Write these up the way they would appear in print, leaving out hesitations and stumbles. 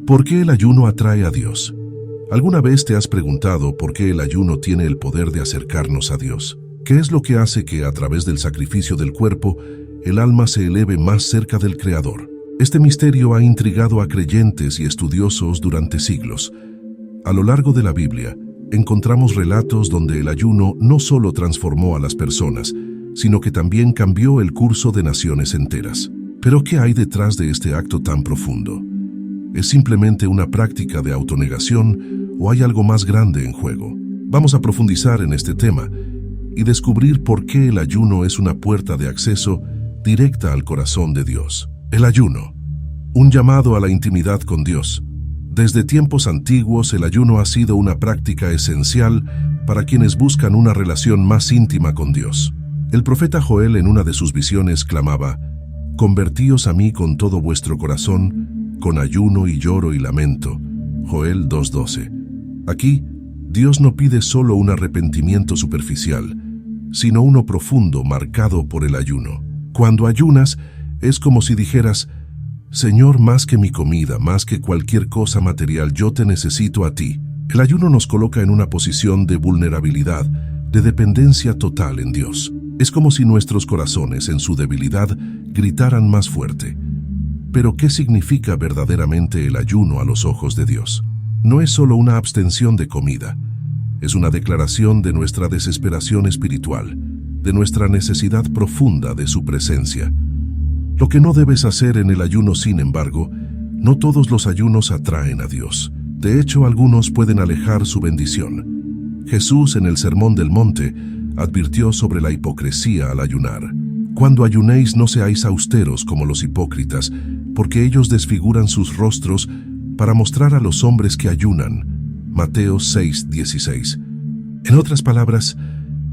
¿Por qué el ayuno atrae a Dios? ¿Alguna vez te has preguntado por qué el ayuno tiene el poder de acercarnos a Dios? ¿Qué es lo que hace que, a través del sacrificio del cuerpo, el alma se eleve más cerca del Creador? Este misterio ha intrigado a creyentes y estudiosos durante siglos. A lo largo de la Biblia, encontramos relatos donde el ayuno no solo transformó a las personas, sino que también cambió el curso de naciones enteras. ¿Pero qué hay detrás de este acto tan profundo? ¿Es simplemente una práctica de autonegación o hay algo más grande en juego? Vamos a profundizar en este tema y descubrir por qué el ayuno es una puerta de acceso directa al corazón de Dios. El ayuno, un llamado a la intimidad con Dios. Desde tiempos antiguos, el ayuno ha sido una práctica esencial para quienes buscan una relación más íntima con Dios. El profeta Joel, en una de sus visiones, clamaba: «Convertíos a mí con todo vuestro corazón, con ayuno y lloro y lamento». Joel 2:12. Aquí, Dios no pide solo un arrepentimiento superficial, sino uno profundo, marcado por el ayuno. Cuando ayunas, es como si dijeras: «Señor, más que mi comida, más que cualquier cosa material, yo te necesito a ti». El ayuno nos coloca en una posición de vulnerabilidad, de dependencia total en Dios. Es como si nuestros corazones, en su debilidad, gritaran más fuerte. Pero, ¿qué significa verdaderamente el ayuno a los ojos de Dios? No es solo una abstención de comida. Es una declaración de nuestra desesperación espiritual, de nuestra necesidad profunda de su presencia. Lo que no debes hacer en el ayuno, sin embargo, no todos los ayunos atraen a Dios. De hecho, algunos pueden alejar su bendición. Jesús, en el Sermón del Monte, advirtió sobre la hipocresía al ayunar. «Cuando ayunéis, no seáis austeros como los hipócritas, porque ellos desfiguran sus rostros para mostrar a los hombres que ayunan». Mateo 6:16. En otras palabras,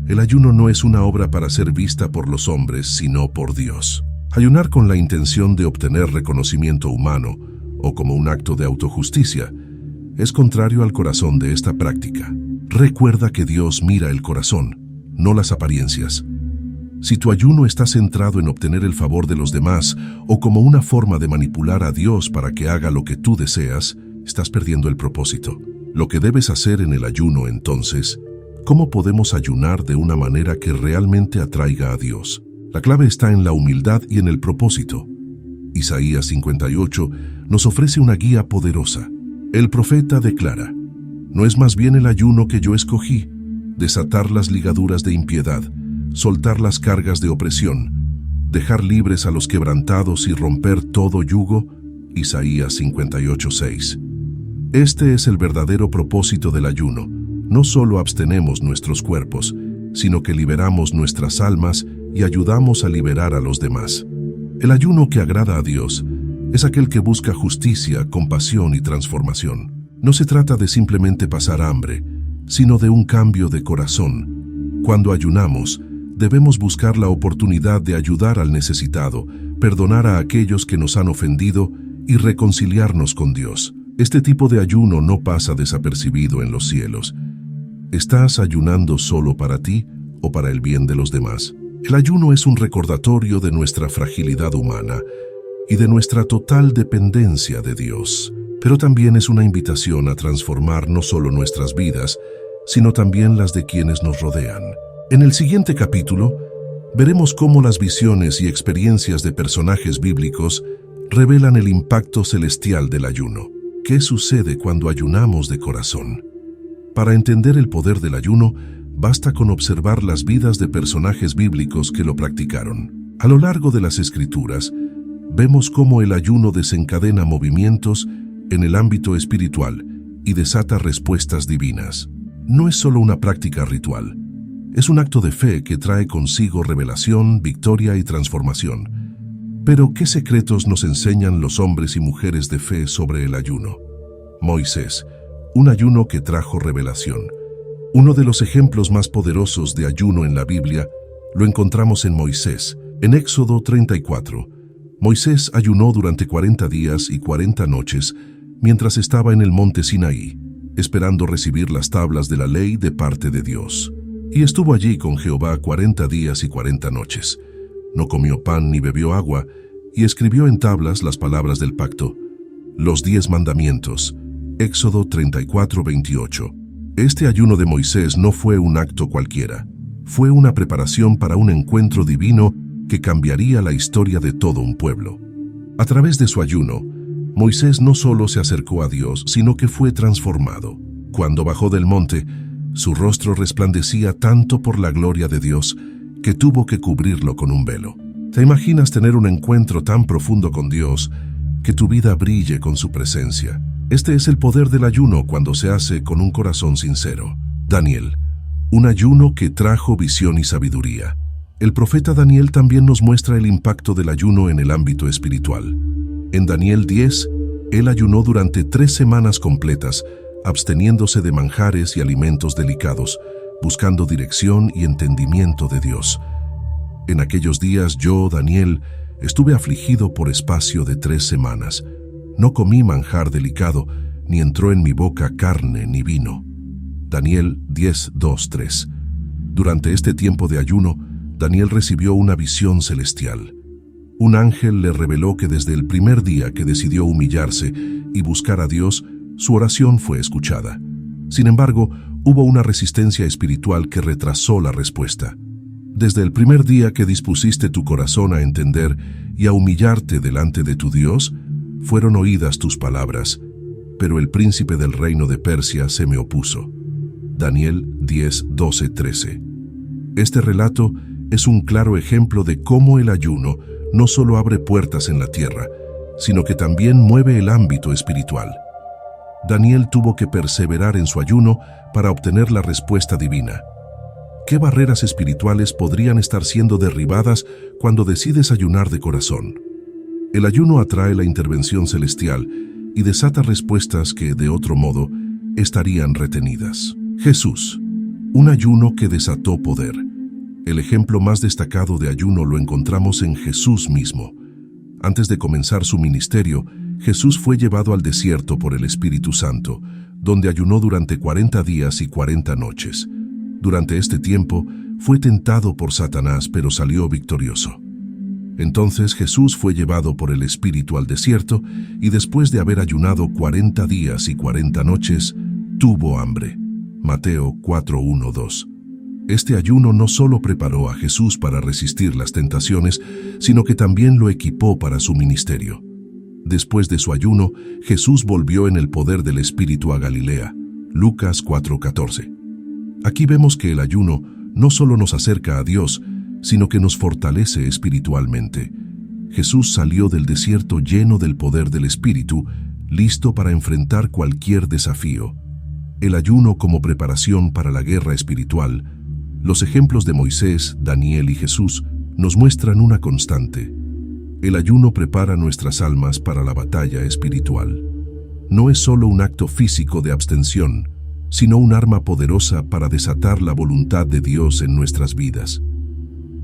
el ayuno no es una obra para ser vista por los hombres, sino por Dios. Ayunar con la intención de obtener reconocimiento humano o como un acto de autojusticia es contrario al corazón de esta práctica. Recuerda que Dios mira el corazón, no las apariencias. Si tu ayuno está centrado en obtener el favor de los demás o como una forma de manipular a Dios para que haga lo que tú deseas, estás perdiendo el propósito. Lo que debes hacer en el ayuno, entonces, ¿cómo podemos ayunar de una manera que realmente atraiga a Dios? La clave está en la humildad y en el propósito. Isaías 58 nos ofrece una guía poderosa. El profeta declara: «¿No es más bien el ayuno que yo escogí? Desatar las ligaduras de impiedad, soltar las cargas de opresión, dejar libres a los quebrantados y romper todo yugo». Isaías 58:6. Este es el verdadero propósito del ayuno. No solo abstenemos nuestros cuerpos, sino que liberamos nuestras almas y ayudamos a liberar a los demás. El ayuno que agrada a Dios es aquel que busca justicia, compasión y transformación. No se trata de simplemente pasar hambre, sino de un cambio de corazón. Cuando ayunamos, debemos buscar la oportunidad de ayudar al necesitado, perdonar a aquellos que nos han ofendido y reconciliarnos con Dios. Este tipo de ayuno no pasa desapercibido en los cielos. ¿Estás ayunando solo para ti o para el bien de los demás? El ayuno es un recordatorio de nuestra fragilidad humana y de nuestra total dependencia de Dios. Pero también es una invitación a transformar no solo nuestras vidas, sino también las de quienes nos rodean. En el siguiente capítulo, veremos cómo las visiones y experiencias de personajes bíblicos revelan el impacto celestial del ayuno. ¿Qué sucede cuando ayunamos de corazón? Para entender el poder del ayuno, basta con observar las vidas de personajes bíblicos que lo practicaron. A lo largo de las Escrituras, vemos cómo el ayuno desencadena movimientos en el ámbito espiritual y desata respuestas divinas. No es solo una práctica ritual, es un acto de fe que trae consigo revelación, victoria y transformación. Pero, ¿qué secretos nos enseñan los hombres y mujeres de fe sobre el ayuno? Moisés, un ayuno que trajo revelación. Uno de los ejemplos más poderosos de ayuno en la Biblia lo encontramos en Moisés. En Éxodo 34, Moisés ayunó durante 40 días y 40 noches mientras estaba en el monte Sinaí, esperando recibir las tablas de la ley de parte de Dios. Y estuvo allí con Jehová 40 días y 40 noches. No comió pan ni bebió agua, y escribió en tablas las palabras del pacto, Los 10 mandamientos. Éxodo 34:28. Este ayuno de Moisés no fue un acto cualquiera. Fue una preparación para un encuentro divino que cambiaría la historia de todo un pueblo. A través de su ayuno, Moisés no solo se acercó a Dios, sino que fue transformado. Cuando bajó del monte, su rostro resplandecía tanto por la gloria de Dios que tuvo que cubrirlo con un velo. ¿Te imaginas tener un encuentro tan profundo con Dios que tu vida brille con su presencia? Este es el poder del ayuno cuando se hace con un corazón sincero. Daniel, un ayuno que trajo visión y sabiduría. El profeta Daniel también nos muestra el impacto del ayuno en el ámbito espiritual. En Daniel 10, él ayunó durante 3 semanas completas, absteniéndose de manjares y alimentos delicados, buscando dirección y entendimiento de Dios. En aquellos días yo, Daniel, estuve afligido por espacio de 3 semanas. No comí manjar delicado, ni entró en mi boca carne ni vino. Daniel 10:2-3. Durante este tiempo de ayuno, Daniel recibió una visión celestial. Un ángel le reveló que desde el primer día que decidió humillarse y buscar a Dios, su oración fue escuchada. Sin embargo, hubo una resistencia espiritual que retrasó la respuesta. Desde el primer día que dispusiste tu corazón a entender y a humillarte delante de tu Dios, fueron oídas tus palabras, pero el príncipe del reino de Persia se me opuso. Daniel 10:12-13. Este relato es un claro ejemplo de cómo el ayuno no solo abre puertas en la tierra, sino que también mueve el ámbito espiritual. Daniel tuvo que perseverar en su ayuno para obtener la respuesta divina. ¿Qué barreras espirituales podrían estar siendo derribadas cuando decides ayunar de corazón? El ayuno atrae la intervención celestial y desata respuestas que, de otro modo, estarían retenidas. Jesús, un ayuno que desató poder. El ejemplo más destacado de ayuno lo encontramos en Jesús mismo. Antes de comenzar su ministerio, Jesús fue llevado al desierto por el Espíritu Santo, donde ayunó durante 40 días y 40 noches. Durante este tiempo, fue tentado por Satanás, pero salió victorioso. Entonces Jesús fue llevado por el Espíritu al desierto y después de haber ayunado 40 días y 40 noches, tuvo hambre. Mateo 4:1-2. Este ayuno no solo preparó a Jesús para resistir las tentaciones, sino que también lo equipó para su ministerio. Después de su ayuno, Jesús volvió en el poder del Espíritu a Galilea. Lucas 4:14. Aquí vemos que el ayuno no solo nos acerca a Dios, sino que nos fortalece espiritualmente. Jesús salió del desierto lleno del poder del Espíritu, listo para enfrentar cualquier desafío. El ayuno como preparación para la guerra espiritual. Los ejemplos de Moisés, Daniel y Jesús nos muestran una constante. El ayuno prepara nuestras almas para la batalla espiritual. No es solo un acto físico de abstención, sino un arma poderosa para desatar la voluntad de Dios en nuestras vidas.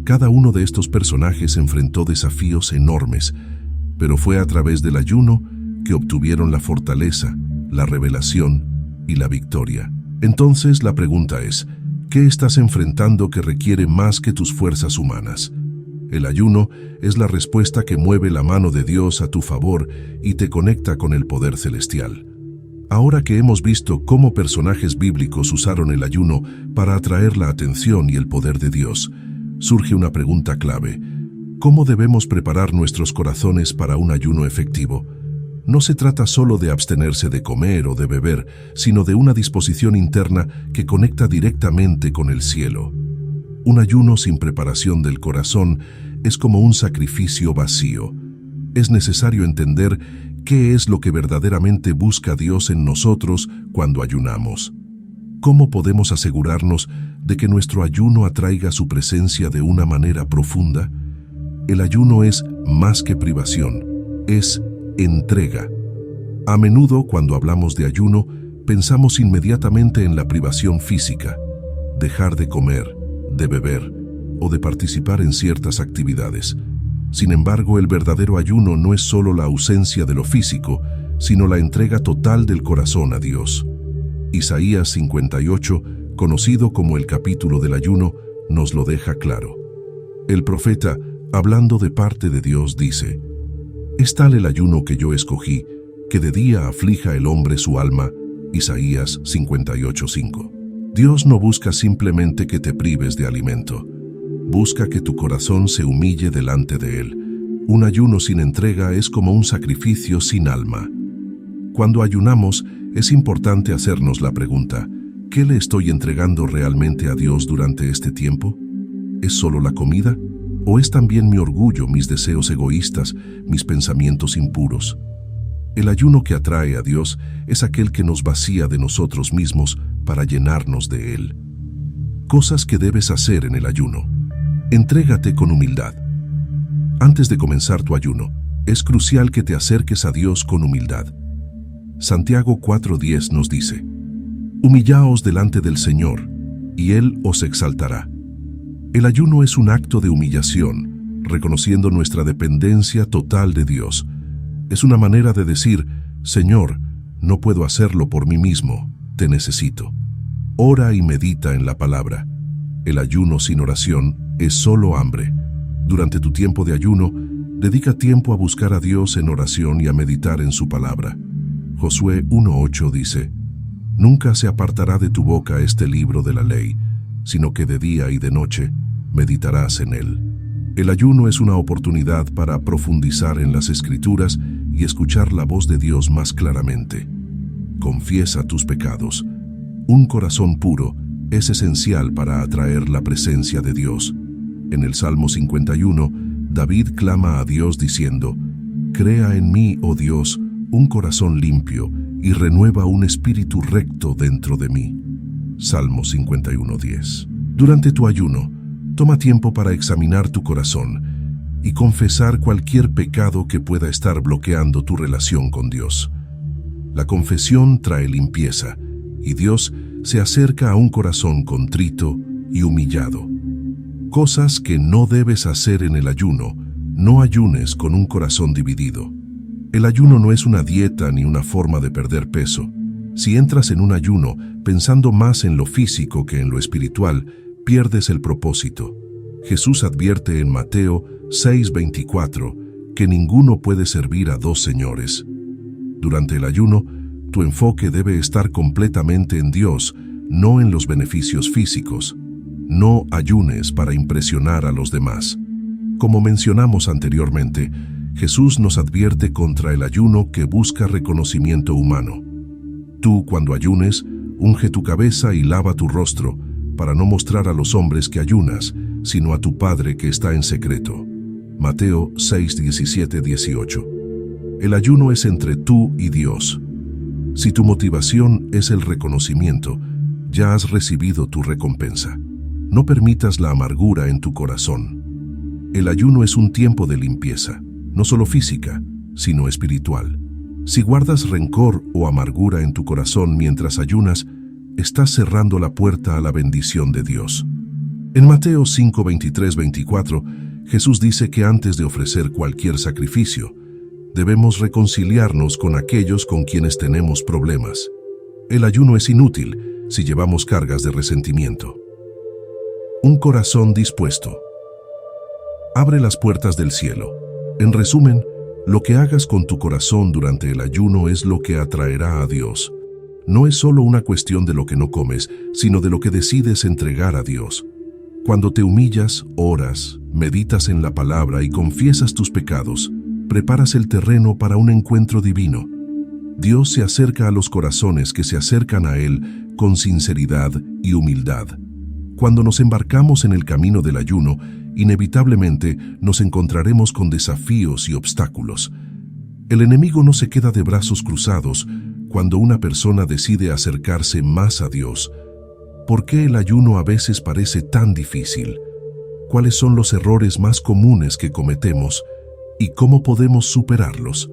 Cada uno de estos personajes enfrentó desafíos enormes, pero fue a través del ayuno que obtuvieron la fortaleza, la revelación y la victoria. Entonces la pregunta es, ¿qué estás enfrentando que requiere más que tus fuerzas humanas? El ayuno es la respuesta que mueve la mano de Dios a tu favor y te conecta con el poder celestial. Ahora que hemos visto cómo personajes bíblicos usaron el ayuno para atraer la atención y el poder de Dios, surge una pregunta clave. ¿Cómo debemos preparar nuestros corazones para un ayuno efectivo? No se trata solo de abstenerse de comer o de beber, sino de una disposición interna que conecta directamente con el cielo. Un ayuno sin preparación del corazón es como un sacrificio vacío. Es necesario entender qué es lo que verdaderamente busca Dios en nosotros cuando ayunamos. ¿Cómo podemos asegurarnos de que nuestro ayuno atraiga su presencia de una manera profunda? El ayuno es más que privación, es entrega. A menudo, cuando hablamos de ayuno, pensamos inmediatamente en la privación física, dejar de comer, de beber o de participar en ciertas actividades. Sin embargo, el verdadero ayuno no es solo la ausencia de lo físico, sino la entrega total del corazón a Dios. Isaías 58, conocido como el capítulo del ayuno, nos lo deja claro. El profeta, hablando de parte de Dios, dice: «Es tal el ayuno que yo escogí, que de día aflija el hombre su alma. Isaías 58:5. Dios no busca simplemente que te prives de alimento. Busca que tu corazón se humille delante de Él. Un ayuno sin entrega es como un sacrificio sin alma. Cuando ayunamos, es importante hacernos la pregunta: ¿qué le estoy entregando realmente a Dios durante este tiempo? ¿Es solo la comida? ¿O es también mi orgullo, mis deseos egoístas, mis pensamientos impuros? El ayuno que atrae a Dios es aquel que nos vacía de nosotros mismos para llenarnos de Él. Cosas que debes hacer en el ayuno. Entrégate con humildad. Antes de comenzar tu ayuno, es crucial que te acerques a Dios con humildad. Santiago 4:10 nos dice: Humillaos delante del Señor, y Él os exaltará. El ayuno es un acto de humillación, reconociendo nuestra dependencia total de Dios. Es una manera de decir: Señor, no puedo hacerlo por mí mismo, te necesito. Ora y medita en la palabra. El ayuno sin oración es solo hambre. Durante tu tiempo de ayuno, dedica tiempo a buscar a Dios en oración y a meditar en su palabra. Josué 1:8 dice: Nunca se apartará de tu boca este libro de la ley, sino que de día y de noche meditarás en él. El ayuno es una oportunidad para profundizar en las Escrituras y escuchar la voz de Dios más claramente. Confiesa tus pecados. Un corazón puro es esencial para atraer la presencia de Dios. En el Salmo 51, David clama a Dios diciendo: Crea en mí, oh Dios, un corazón limpio y renueva un espíritu recto dentro de mí. Salmo 51:10. Durante tu ayuno, toma tiempo para examinar tu corazón y confesar cualquier pecado que pueda estar bloqueando tu relación con Dios. La confesión trae limpieza, y Dios se acerca a un corazón contrito y humillado. Cosas que no debes hacer en el ayuno. No ayunes con un corazón dividido. El ayuno no es una dieta ni una forma de perder peso. Si entras en un ayuno pensando más en lo físico que en lo espiritual, pierdes el propósito. Jesús advierte en Mateo 6:24 que ninguno puede servir a dos señores. Durante el ayuno, tu enfoque debe estar completamente en Dios, no en los beneficios físicos. No ayunes para impresionar a los demás. Como mencionamos anteriormente, Jesús nos advierte contra el ayuno que busca reconocimiento humano. Tú, cuando ayunes, unge tu cabeza y lava tu rostro, para no mostrar a los hombres que ayunas, sino a tu Padre que está en secreto. Mateo 6:17-18. El ayuno es entre tú y Dios. Si tu motivación es el reconocimiento, ya has recibido tu recompensa. No permitas la amargura en tu corazón. El ayuno es un tiempo de limpieza, no solo física, sino espiritual. Si guardas rencor o amargura en tu corazón mientras ayunas, estás cerrando la puerta a la bendición de Dios. En Mateo 5:23-24, Jesús dice que antes de ofrecer cualquier sacrificio, debemos reconciliarnos con aquellos con quienes tenemos problemas. El ayuno es inútil si llevamos cargas de resentimiento. Un corazón dispuesto. Abre las puertas del cielo. En resumen, lo que hagas con tu corazón durante el ayuno es lo que atraerá a Dios. No es solo una cuestión de lo que no comes, sino de lo que decides entregar a Dios. Cuando te humillas, oras, meditas en la palabra y confiesas tus pecados, preparas el terreno para un encuentro divino. Dios se acerca a los corazones que se acercan a Él con sinceridad y humildad. Cuando nos embarcamos en el camino del ayuno, inevitablemente nos encontraremos con desafíos y obstáculos. El enemigo no se queda de brazos cruzados cuando una persona decide acercarse más a Dios. ¿Por qué el ayuno a veces parece tan difícil? ¿Cuáles son los errores más comunes que cometemos y cómo podemos superarlos?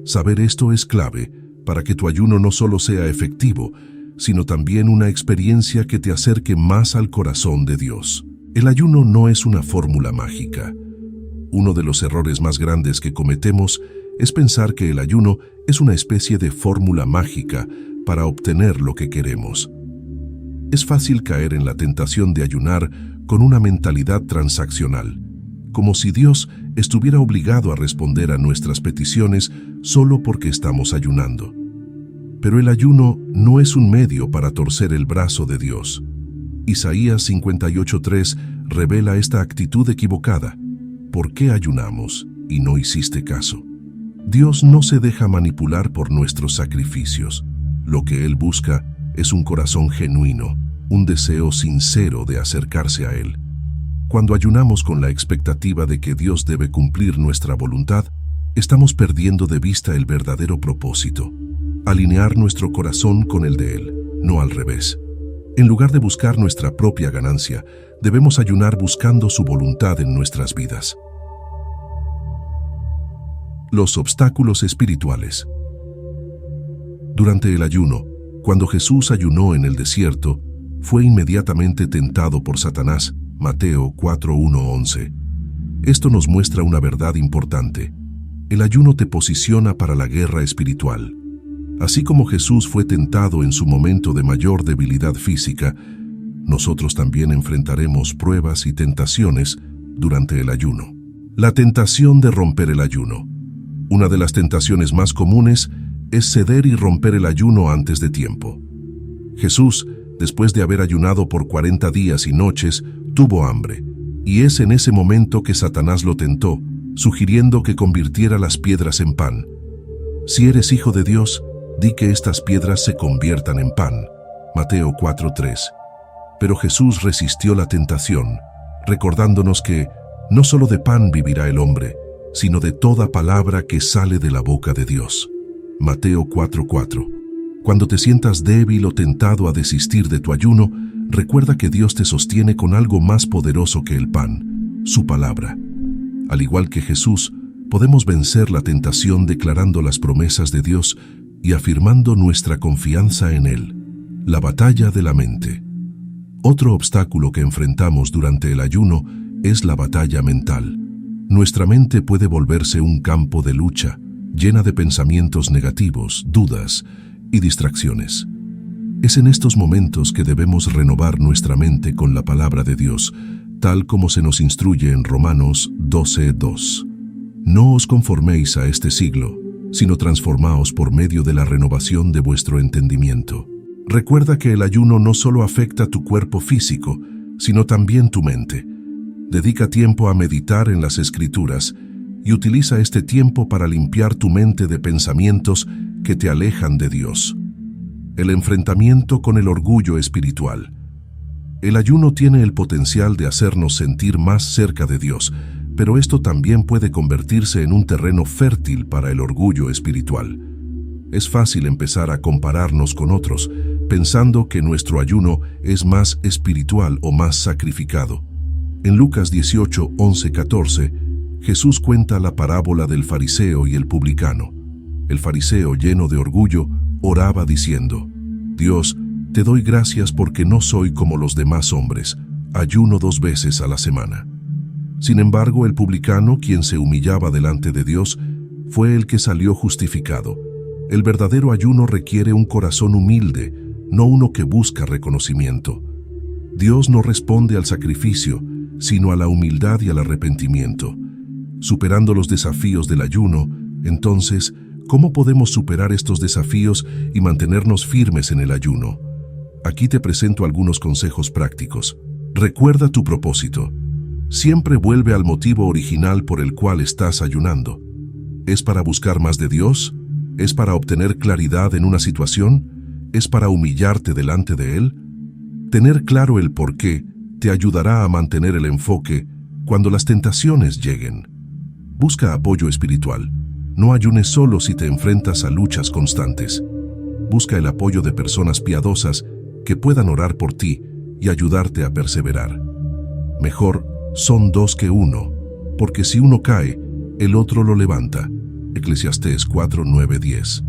Saber esto es clave para que tu ayuno no solo sea efectivo, sino también una experiencia que te acerque más al corazón de Dios. El ayuno no es una fórmula mágica. Uno de los errores más grandes que cometemos es pensar que el ayuno es una especie de fórmula mágica para obtener lo que queremos. Es fácil caer en la tentación de ayunar con una mentalidad transaccional. como si Dios estuviera obligado a responder a nuestras peticiones solo porque estamos ayunando. Pero el ayuno no es un medio para torcer el brazo de Dios. Isaías 58:3 revela esta actitud equivocada. ¿Por qué ayunamos y no hiciste caso? Dios no se deja manipular por nuestros sacrificios. Lo que Él busca es un corazón genuino, un deseo sincero de acercarse a Él. Cuando ayunamos con la expectativa de que Dios debe cumplir nuestra voluntad, estamos perdiendo de vista el verdadero propósito: alinear nuestro corazón con el de Él, no al revés. En lugar de buscar nuestra propia ganancia, debemos ayunar buscando su voluntad en nuestras vidas. Los obstáculos espirituales. Durante el ayuno, cuando Jesús ayunó en el desierto, fue inmediatamente tentado por Satanás. Mateo 4:1-11. Esto nos muestra una verdad importante. El ayuno te posiciona para la guerra espiritual. Así como Jesús fue tentado en su momento de mayor debilidad física, nosotros también enfrentaremos pruebas y tentaciones durante el ayuno. La tentación de romper el ayuno. Una de las tentaciones más comunes es ceder y romper el ayuno antes de tiempo. Jesús, después de haber ayunado por 40 días y noches, tuvo hambre, y es en ese momento que Satanás lo tentó, sugiriendo que convirtiera las piedras en pan. Si eres hijo de Dios, di que estas piedras se conviertan en pan. Mateo 4:3. Pero Jesús resistió la tentación, recordándonos que no solo de pan vivirá el hombre, sino de toda palabra que sale de la boca de Dios. Mateo 4:4. Cuando te sientas débil o tentado a desistir de tu ayuno, recuerda que Dios te sostiene con algo más poderoso que el pan, su palabra. Al igual que Jesús, podemos vencer la tentación declarando las promesas de Dios y afirmando nuestra confianza en Él. La batalla de la mente. Otro obstáculo que enfrentamos durante el ayuno es la batalla mental. Nuestra mente puede volverse un campo de lucha, llena de pensamientos negativos, dudas y distracciones. Es en estos momentos que debemos renovar nuestra mente con la palabra de Dios, tal como se nos instruye en Romanos 12:2. No os conforméis a este siglo, sino transformaos por medio de la renovación de vuestro entendimiento. Recuerda que el ayuno no solo afecta tu cuerpo físico, sino también tu mente. Dedica tiempo a meditar en las Escrituras y utiliza este tiempo para limpiar tu mente de pensamientos que te alejan de Dios. El enfrentamiento con el orgullo espiritual. El ayuno tiene el potencial de hacernos sentir más cerca de Dios, pero esto también puede convertirse en un terreno fértil para el orgullo espiritual. Es fácil empezar a compararnos con otros, pensando que nuestro ayuno es más espiritual o más sacrificado. En Lucas 18:11-14, Jesús cuenta la parábola del fariseo y el publicano. El fariseo, lleno de orgullo, oraba diciendo: Dios, te doy gracias porque no soy como los demás hombres, ayuno 2 veces a la semana. Sin embargo, el publicano, quien se humillaba delante de Dios, fue el que salió justificado. El verdadero ayuno requiere un corazón humilde, no uno que busca reconocimiento. Dios no responde al sacrificio, sino a la humildad y al arrepentimiento. Superando los desafíos del ayuno, entonces, ¿cómo podemos superar estos desafíos y mantenernos firmes en el ayuno? Aquí te presento algunos consejos prácticos. Recuerda tu propósito. Siempre vuelve al motivo original por el cual estás ayunando. ¿Es para buscar más de Dios? ¿Es para obtener claridad en una situación? ¿Es para humillarte delante de Él? Tener claro el porqué te ayudará a mantener el enfoque cuando las tentaciones lleguen. Busca apoyo espiritual. No ayunes solo si te enfrentas a luchas constantes. Busca el apoyo de personas piadosas que puedan orar por ti y ayudarte a perseverar. Mejor son 2 que 1, porque si uno cae, el otro lo levanta. Eclesiastés 4:9-10.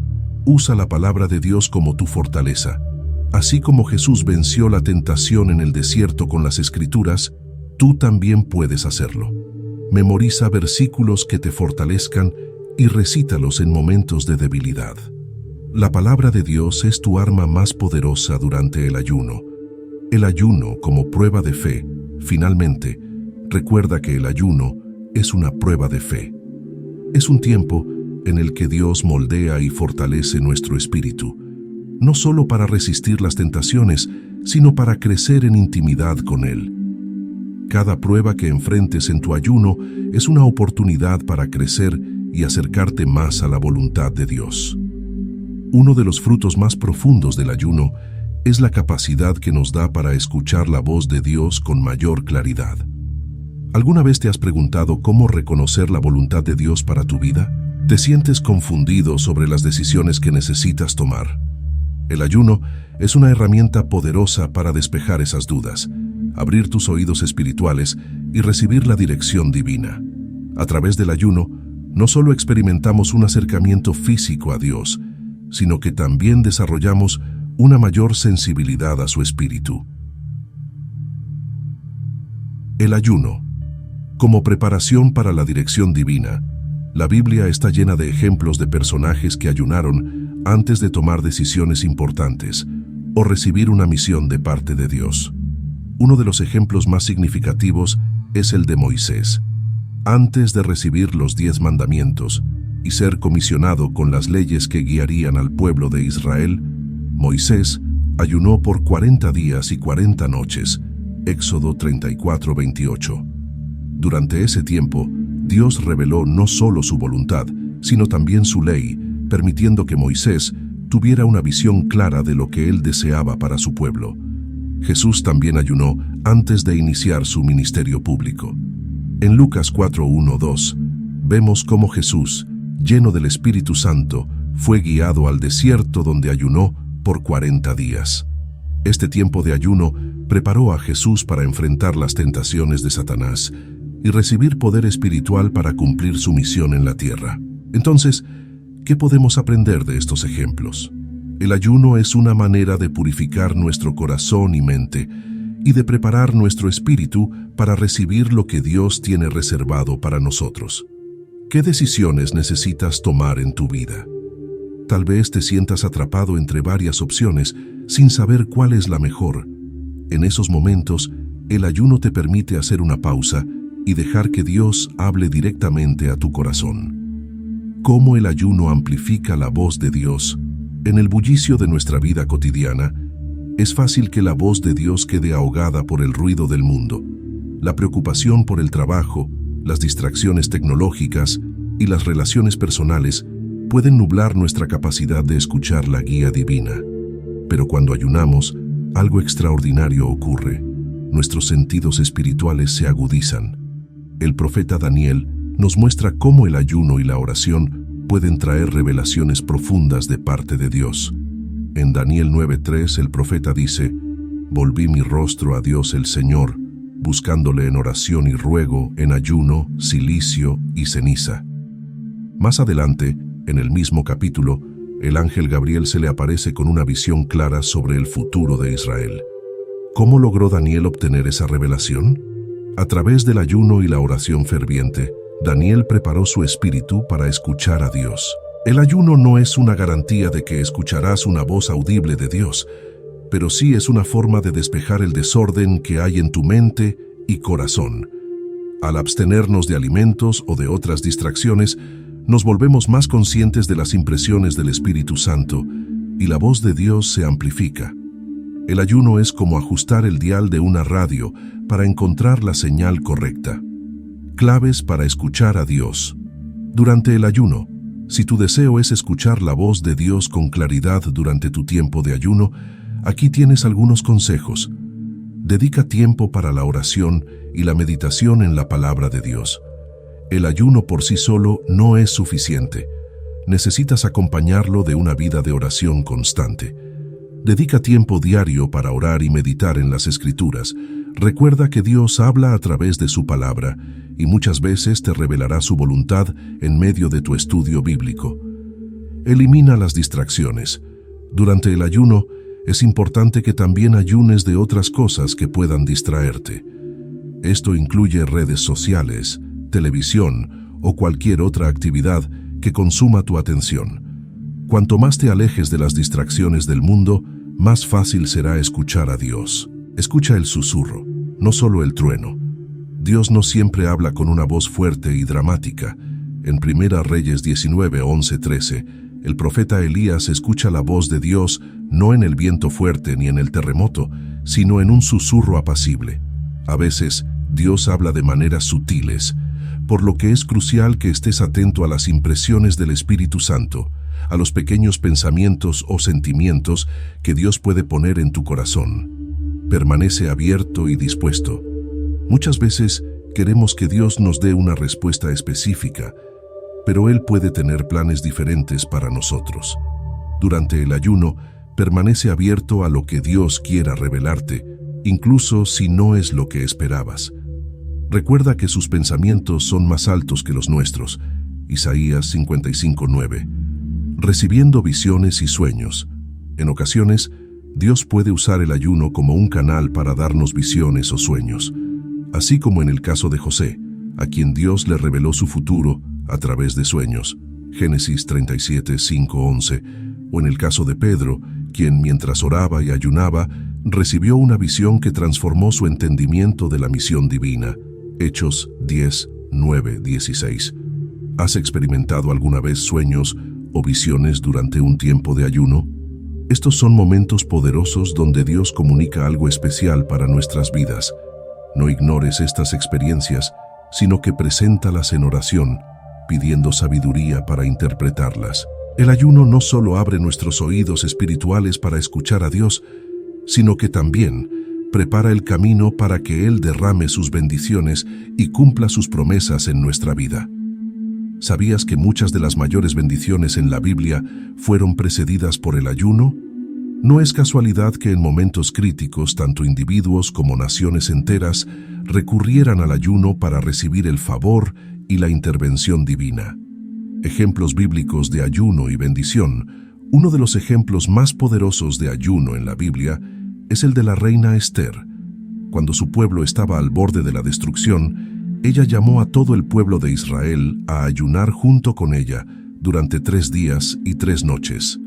Usa la palabra de Dios como tu fortaleza. Así como Jesús venció la tentación en el desierto con las Escrituras, tú también puedes hacerlo. Memoriza versículos que te fortalezcan y recítalos en momentos de debilidad. La palabra de Dios es tu arma más poderosa durante el ayuno. El ayuno como prueba de fe. Finalmente, recuerda que el ayuno es una prueba de fe. Es un tiempo en el que Dios moldea y fortalece nuestro espíritu, no solo para resistir las tentaciones, sino para crecer en intimidad con Él. Cada prueba que enfrentes en tu ayuno es una oportunidad para crecer y acercarte más a la voluntad de Dios. Uno de los frutos más profundos del ayuno es la capacidad que nos da para escuchar la voz de Dios con mayor claridad. ¿Alguna vez te has preguntado cómo reconocer la voluntad de Dios para tu vida? ¿Te sientes confundido sobre las decisiones que necesitas tomar? El ayuno es una herramienta poderosa para despejar esas dudas, abrir tus oídos espirituales y recibir la dirección divina. A través del ayuno, no solo experimentamos un acercamiento físico a Dios, sino que también desarrollamos una mayor sensibilidad a su espíritu. El ayuno. Como preparación para la dirección divina, la Biblia está llena de ejemplos de personajes que ayunaron antes de tomar decisiones importantes o recibir una misión de parte de Dios. Uno de los ejemplos más significativos es el de Moisés. Antes de recibir los 10 mandamientos y ser comisionado con las leyes que guiarían al pueblo de Israel, Moisés ayunó por 40 días y 40 noches, Éxodo 34:28. Durante ese tiempo, Dios reveló no solo su voluntad, sino también su ley, permitiendo que Moisés tuviera una visión clara de lo que él deseaba para su pueblo. Jesús también ayunó antes de iniciar su ministerio público. En Lucas 4:1-2, vemos cómo Jesús, lleno del Espíritu Santo, fue guiado al desierto donde ayunó por 40 días. Este tiempo de ayuno preparó a Jesús para enfrentar las tentaciones de Satanás y recibir poder espiritual para cumplir su misión en la tierra. Entonces, ¿qué podemos aprender de estos ejemplos? El ayuno es una manera de purificar nuestro corazón y mente y de preparar nuestro espíritu para recibir lo que Dios tiene reservado para nosotros. ¿Qué decisiones necesitas tomar en tu vida? Tal vez te sientas atrapado entre varias opciones sin saber cuál es la mejor. En esos momentos, el ayuno te permite hacer una pausa y dejar que Dios hable directamente a tu corazón. ¿Cómo el ayuno amplifica la voz de Dios? En el bullicio de nuestra vida cotidiana, es fácil que la voz de Dios quede ahogada por el ruido del mundo, la preocupación por el trabajo, las distracciones tecnológicas y las relaciones personales pueden nublar nuestra capacidad de escuchar la guía divina. Pero cuando ayunamos, algo extraordinario ocurre. Nuestros sentidos espirituales se agudizan. El profeta Daniel nos muestra cómo el ayuno y la oración pueden traer revelaciones profundas de parte de Dios. En Daniel 9:3 el profeta dice: «Volví mi rostro a Dios el Señor, buscándole en oración y ruego, en ayuno, cilicio y ceniza». Más adelante, en el mismo capítulo, el ángel Gabriel se le aparece con una visión clara sobre el futuro de Israel. ¿Cómo logró Daniel obtener esa revelación? A través del ayuno y la oración ferviente, Daniel preparó su espíritu para escuchar a Dios. El ayuno no es una garantía de que escucharás una voz audible de Dios, pero sí es una forma de despejar el desorden que hay en tu mente y corazón. Al abstenernos de alimentos o de otras distracciones, nos volvemos más conscientes de las impresiones del Espíritu Santo y la voz de Dios se amplifica. El ayuno es como ajustar el dial de una radio para encontrar la señal correcta. Claves para escuchar a Dios. Durante el ayuno, si tu deseo es escuchar la voz de Dios con claridad durante tu tiempo de ayuno, aquí tienes algunos consejos. Dedica tiempo para la oración y la meditación en la palabra de Dios. El ayuno por sí solo no es suficiente. Necesitas acompañarlo de una vida de oración constante. Dedica tiempo diario para orar y meditar en las Escrituras. Recuerda que Dios habla a través de su palabra y muchas veces te revelará su voluntad en medio de tu estudio bíblico. Elimina las distracciones. Durante el ayuno, es importante que también ayunes de otras cosas que puedan distraerte. Esto incluye redes sociales, televisión o cualquier otra actividad que consuma tu atención. Cuanto más te alejes de las distracciones del mundo, más fácil será escuchar a Dios. Escucha el susurro, no solo el trueno. Dios no siempre habla con una voz fuerte y dramática. En 1 Reyes 19, 11, 13, el profeta Elías escucha la voz de Dios no en el viento fuerte ni en el terremoto, sino en un susurro apacible. A veces, Dios habla de maneras sutiles, por lo que es crucial que estés atento a las impresiones del Espíritu Santo, a los pequeños pensamientos o sentimientos que Dios puede poner en tu corazón. Permanece abierto y dispuesto. Muchas veces queremos que Dios nos dé una respuesta específica, pero Él puede tener planes diferentes para nosotros. Durante el ayuno, permanece abierto a lo que Dios quiera revelarte, incluso si no es lo que esperabas. Recuerda que sus pensamientos son más altos que los nuestros. Isaías 55:9. Recibiendo visiones y sueños. En ocasiones, Dios puede usar el ayuno como un canal para darnos visiones o sueños, así como en el caso de José, a quien Dios le reveló su futuro a través de sueños. Génesis 37, 5, 11. O en el caso de Pedro, quien mientras oraba y ayunaba, recibió una visión que transformó su entendimiento de la misión divina. Hechos 10, 9, 16. ¿Has experimentado alguna vez sueños o visiones durante un tiempo de ayuno? Estos son momentos poderosos donde Dios comunica algo especial para nuestras vidas. No ignores estas experiencias, sino que preséntalas en oración, pidiendo sabiduría para interpretarlas. El ayuno no solo abre nuestros oídos espirituales para escuchar a Dios, sino que también prepara el camino para que Él derrame sus bendiciones y cumpla sus promesas en nuestra vida. ¿Sabías que muchas de las mayores bendiciones en la Biblia fueron precedidas por el ayuno? No es casualidad que en momentos críticos tanto individuos como naciones enteras recurrieran al ayuno para recibir el favor y la intervención divina. Ejemplos bíblicos de ayuno y bendición. Uno de los ejemplos más poderosos de ayuno en la Biblia es el de la reina Esther. Cuando su pueblo estaba al borde de la destrucción, ella llamó a todo el pueblo de Israel a ayunar junto con ella durante 3 días y 3 noches.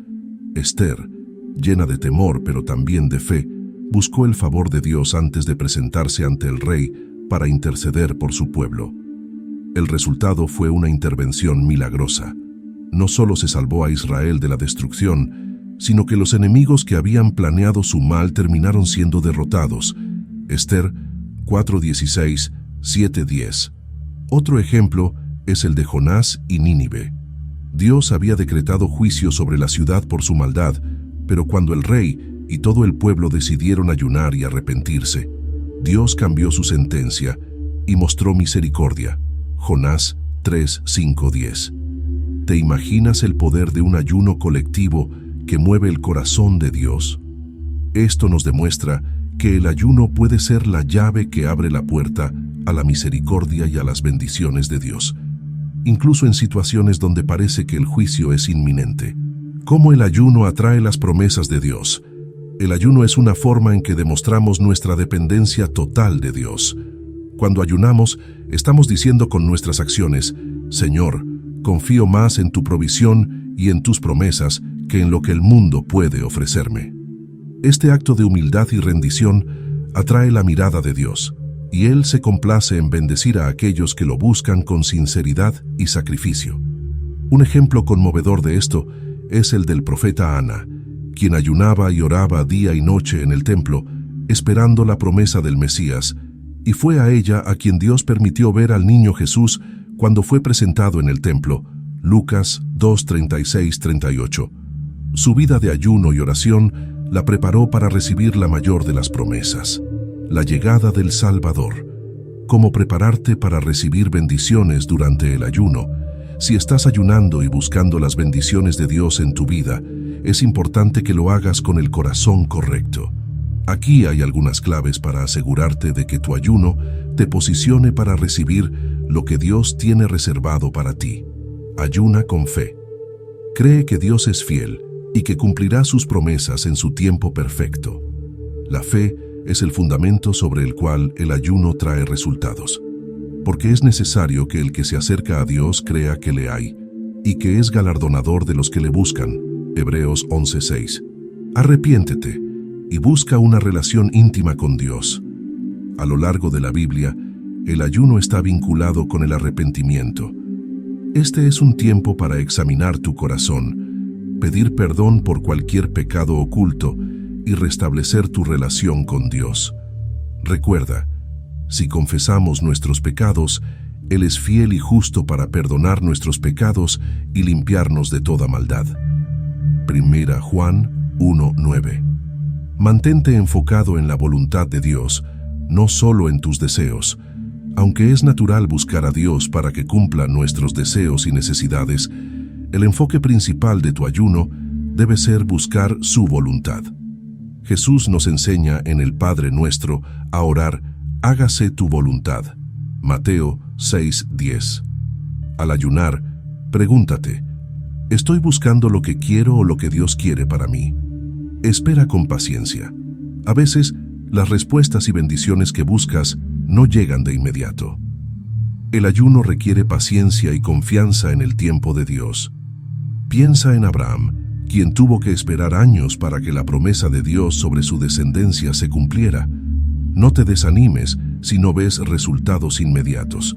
Esther, llena de temor pero también de fe, buscó el favor de Dios antes de presentarse ante el rey para interceder por su pueblo. El resultado fue una intervención milagrosa. No solo se salvó a Israel de la destrucción, sino que los enemigos que habían planeado su mal terminaron siendo derrotados. Esther 4:16, 7:10. Otro ejemplo es el de Jonás y Nínive. Dios había decretado juicio sobre la ciudad por su maldad, pero cuando el rey y todo el pueblo decidieron ayunar y arrepentirse, Dios cambió su sentencia y mostró misericordia. Jonás 3:5-10. ¿Te imaginas el poder de un ayuno colectivo que mueve el corazón de Dios? Esto nos demuestra que el ayuno puede ser la llave que abre la puerta a la misericordia y a las bendiciones de Dios, incluso en situaciones donde parece que el juicio es inminente. ¿Cómo el ayuno atrae las promesas de Dios? El ayuno es una forma en que demostramos nuestra dependencia total de Dios. Cuando ayunamos, estamos diciendo con nuestras acciones: Señor, confío más en tu provisión y en tus promesas que en lo que el mundo puede ofrecerme. Este acto de humildad y rendición atrae la mirada de Dios, y Él se complace en bendecir a aquellos que lo buscan con sinceridad y sacrificio. Un ejemplo conmovedor de esto es el del profeta Ana, quien ayunaba y oraba día y noche en el templo, esperando la promesa del Mesías, y fue a ella a quien Dios permitió ver al niño Jesús cuando fue presentado en el templo. Lucas 2:36-38. Su vida de ayuno y oración la preparó para recibir la mayor de las promesas, la llegada del Salvador. ¿Cómo prepararte para recibir bendiciones durante el ayuno? Si estás ayunando y buscando las bendiciones de Dios en tu vida, es importante que lo hagas con el corazón correcto. Aquí hay algunas claves para asegurarte de que tu ayuno te posicione para recibir lo que Dios tiene reservado para ti. Ayuna con fe. Cree que Dios es fiel y que cumplirá sus promesas en su tiempo perfecto. La fe es el fundamento sobre el cual el ayuno trae resultados, porque es necesario que el que se acerca a Dios crea que le hay y que es galardonador de los que le buscan. Hebreos 11:6. Arrepiéntete y busca una relación íntima con Dios. A lo largo de la Biblia, el ayuno está vinculado con el arrepentimiento. Este es un tiempo para examinar tu corazón, pedir perdón por cualquier pecado oculto y restablecer tu relación con Dios. Recuerda, si confesamos nuestros pecados, Él es fiel y justo para perdonar nuestros pecados y limpiarnos de toda maldad. 1 Juan 1:9. Mantente enfocado en la voluntad de Dios, no solo en tus deseos. Aunque es natural buscar a Dios para que cumpla nuestros deseos y necesidades, el enfoque principal de tu ayuno debe ser buscar su voluntad. Jesús nos enseña en el Padre Nuestro a orar, hágase tu voluntad. Mateo 6:10. Al ayunar, pregúntate, ¿estoy buscando lo que quiero o lo que Dios quiere para mí? Espera con paciencia. A veces, las respuestas y bendiciones que buscas no llegan de inmediato. El ayuno requiere paciencia y confianza en el tiempo de Dios. Piensa en Abraham, quien tuvo que esperar años para que la promesa de Dios sobre su descendencia se cumpliera. No te desanimes si no ves resultados inmediatos.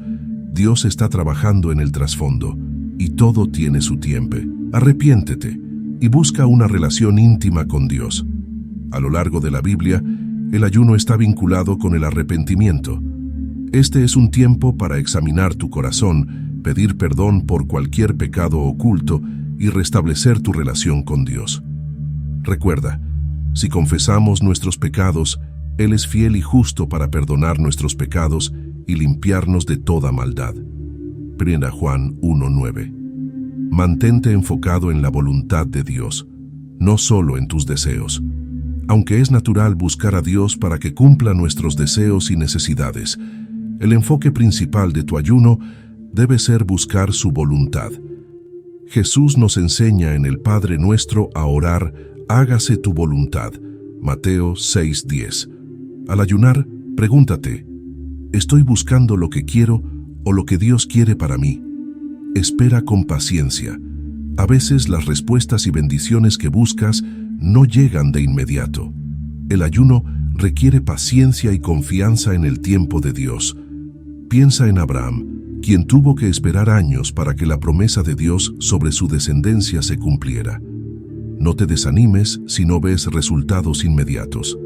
Dios está trabajando en el trasfondo, y todo tiene su tiempo. Arrepiéntete y busca una relación íntima con Dios. A lo largo de la Biblia, el ayuno está vinculado con el arrepentimiento. Este es un tiempo para examinar tu corazón, pedir perdón por cualquier pecado oculto y restablecer tu relación con Dios. Recuerda, si confesamos nuestros pecados, Él es fiel y justo para perdonar nuestros pecados y limpiarnos de toda maldad. 1 Juan 1:9. Mantente enfocado en la voluntad de Dios, no solo en tus deseos. Aunque es natural buscar a Dios para que cumpla nuestros deseos y necesidades, el enfoque principal de tu ayuno debe ser buscar su voluntad. Jesús nos enseña en el Padre Nuestro a orar, hágase tu voluntad. Mateo 6:10. Al ayunar, pregúntate, ¿estoy buscando lo que quiero o lo que Dios quiere para mí? Espera con paciencia. A veces las respuestas y bendiciones que buscas no llegan de inmediato. El ayuno requiere paciencia y confianza en el tiempo de Dios. Piensa en Abraham, quien tuvo que esperar años para que la promesa de Dios sobre su descendencia se cumpliera. No te desanimes si no ves resultados inmediatos.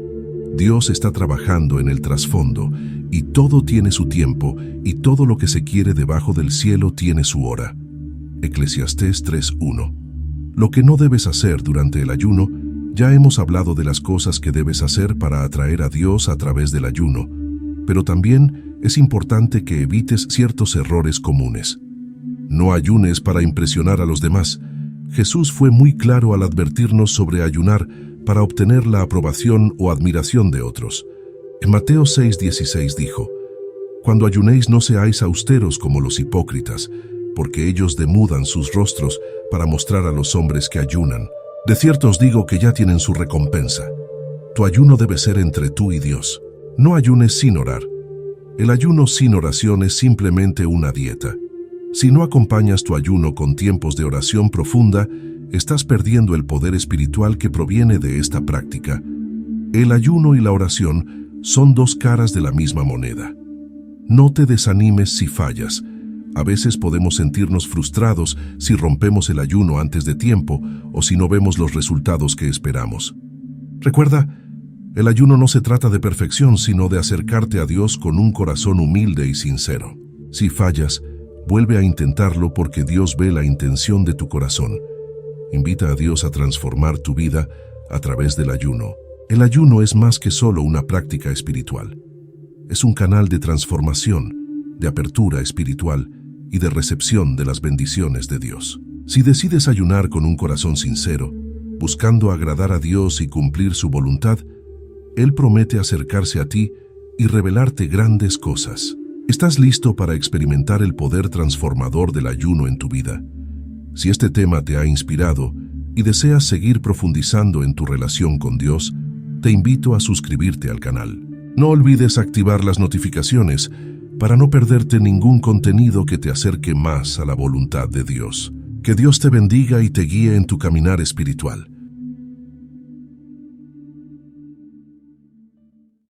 Dios está trabajando en el trasfondo, y todo tiene su tiempo, y todo lo que se quiere debajo del cielo tiene su hora. Eclesiastés 3:1. Lo que no debes hacer durante el ayuno, ya hemos hablado de las cosas que debes hacer para atraer a Dios a través del ayuno, pero también es importante que evites ciertos errores comunes. No ayunes para impresionar a los demás. Jesús fue muy claro al advertirnos sobre ayunar para obtener la aprobación o admiración de otros. En Mateo 6:16 dijo, «Cuando ayunéis no seáis austeros como los hipócritas, porque ellos demudan sus rostros para mostrar a los hombres que ayunan. De cierto os digo que ya tienen su recompensa. Tu ayuno debe ser entre tú y Dios. No ayunes sin orar. El ayuno sin oración es simplemente una dieta. Si no acompañas tu ayuno con tiempos de oración profunda, estás perdiendo el poder espiritual que proviene de esta práctica. El ayuno y la oración son dos caras de la misma moneda. No te desanimes si fallas. A veces podemos sentirnos frustrados si rompemos el ayuno antes de tiempo o si no vemos los resultados que esperamos. Recuerda, el ayuno no se trata de perfección, sino de acercarte a Dios con un corazón humilde y sincero. Si fallas, vuelve a intentarlo porque Dios ve la intención de tu corazón. Invita a Dios a transformar tu vida a través del ayuno. El ayuno es más que solo una práctica espiritual. Es un canal de transformación, de apertura espiritual y de recepción de las bendiciones de Dios. Si decides ayunar con un corazón sincero, buscando agradar a Dios y cumplir su voluntad, Él promete acercarse a ti y revelarte grandes cosas. ¿Estás listo para experimentar el poder transformador del ayuno en tu vida? Si este tema te ha inspirado y deseas seguir profundizando en tu relación con Dios, te invito a suscribirte al canal. No olvides activar las notificaciones para no perderte ningún contenido que te acerque más a la voluntad de Dios. Que Dios te bendiga y te guíe en tu caminar espiritual.